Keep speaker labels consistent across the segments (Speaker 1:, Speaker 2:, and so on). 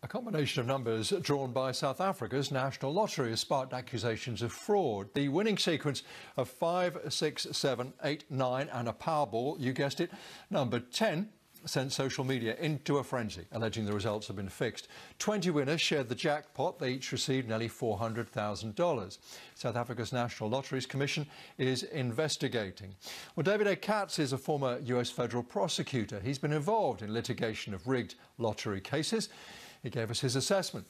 Speaker 1: A combination of numbers drawn by South Africa's National Lottery has sparked accusations of fraud. The winning sequence of 5, 6, 7, 8, 9 and a Powerball, you guessed it, number 10, sent social media into a frenzy, alleging the results have been fixed. 20 winners shared the jackpot. They each received nearly $400,000. South Africa's National Lotteries Commission is investigating. Well, David A. Katz is a former US federal prosecutor. He's been involved in litigation of rigged lottery cases. He gave us his assessment.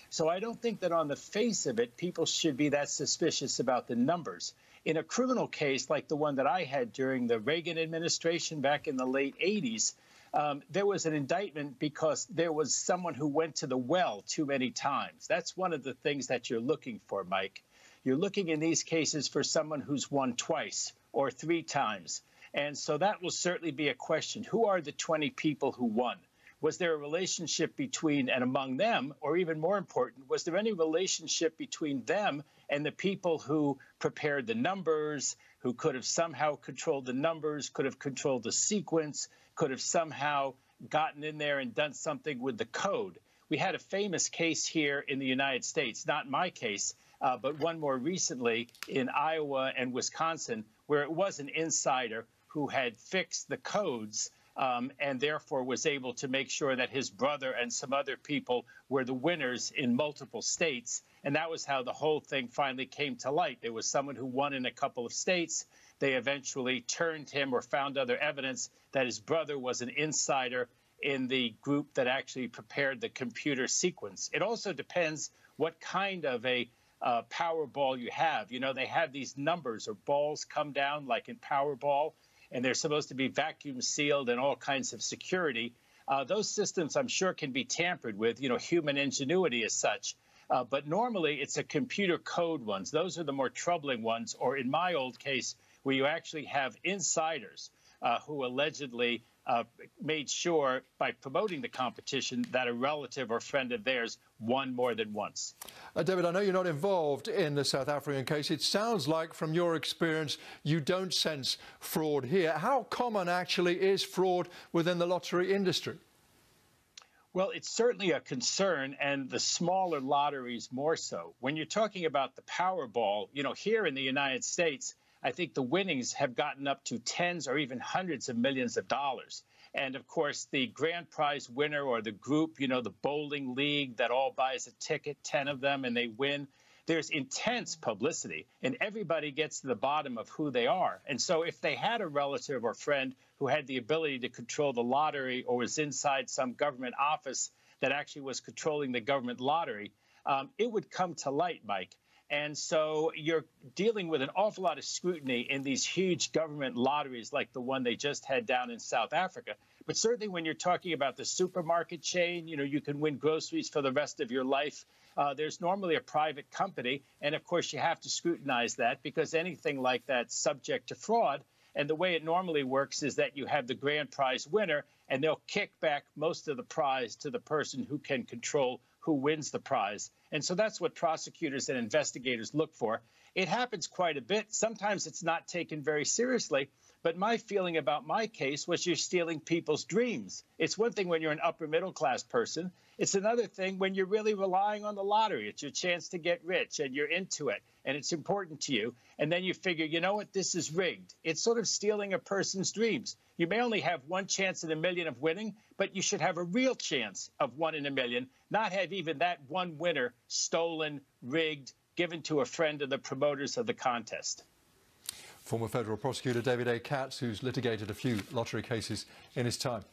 Speaker 2: So I don't think that on the face of it, people should be that suspicious about the numbers. In a criminal case like the one that I had during the Reagan administration back in the late 80s, there was an indictment because there was someone who went to the well too many times. That's one of the things that you're looking for, Mike. You're looking in these cases for someone who's won twice or 3 times. And so that will certainly be a question. Who are the 20 people who won? Was there a relationship between and among them, or even more important, was there any relationship between them and the people who prepared the numbers, who could have somehow controlled the numbers, could have controlled the sequence, could have somehow gotten in there and done something with the code? We had a famous case here in the United States, not my case, but one more recently in Iowa and Wisconsin, where it was an insider who had fixed the codes and therefore was able to make sure that his brother and some other people were the winners in multiple states. And that was how the whole thing finally came to light. There was someone who won in a couple of states. They eventually turned him or found other evidence that his brother was an insider in the group that actually prepared the computer sequence. It also depends what kind of a Powerball you have. You know, they have these numbers or balls come down like in Powerball, and they're supposed to be vacuum sealed and all kinds of security. Those systems, I'm sure, can be tampered with, you know, human ingenuity as such. But normally it's a computer code ones. Those are the more troubling ones. Or in my old case, where you actually have insiders who allegedly made sure by promoting the competition that a relative or friend of theirs won more than once.
Speaker 1: David, I know you're not involved in the South African case. It sounds like from your experience you don't sense fraud here. How common actually is fraud within the lottery industry?
Speaker 2: Well, it's certainly a concern, and the smaller lotteries more so. When you're talking about the Powerball, you know, here in the United States, I think the winnings have gotten up to tens or even hundreds of millions of dollars. And of course, the grand prize winner or the group, you know, the bowling league that all buys a ticket, 10 of them, and they win. There's intense publicity, and everybody gets to the bottom of who they are. And so if they had a relative or friend who had the ability to control the lottery or was inside some government office that actually was controlling the government lottery, it would come to light, Mike. And so you're dealing with an awful lot of scrutiny in these huge government lotteries like the one they just had down in South Africa. But certainly when you're talking about the supermarket chain, you know, you can win groceries for the rest of your life. There's normally a private company. And of course, you have to scrutinize that because anything like that's subject to fraud. And the way it normally works is that you have the grand prize winner and they'll kick back most of the prize to the person who can control who wins the prize. And so that's what prosecutors and investigators look for. It happens quite a bit. Sometimes it's not taken very seriously. But my feeling about my case was you're stealing people's dreams. It's one thing when you're an upper middle class person. It's another thing when you're really relying on the lottery. It's your chance to get rich and you're into it and it's important to you. And then you figure, you know what, this is rigged. It's sort of stealing a person's dreams. You may only have one chance in a million of winning, but you should have a real chance of 1 in a million, not have even that one winner stolen, rigged, given to a friend of the promoters of the contest.
Speaker 1: Former federal prosecutor David A. Katz, who's litigated a few lottery cases in his time.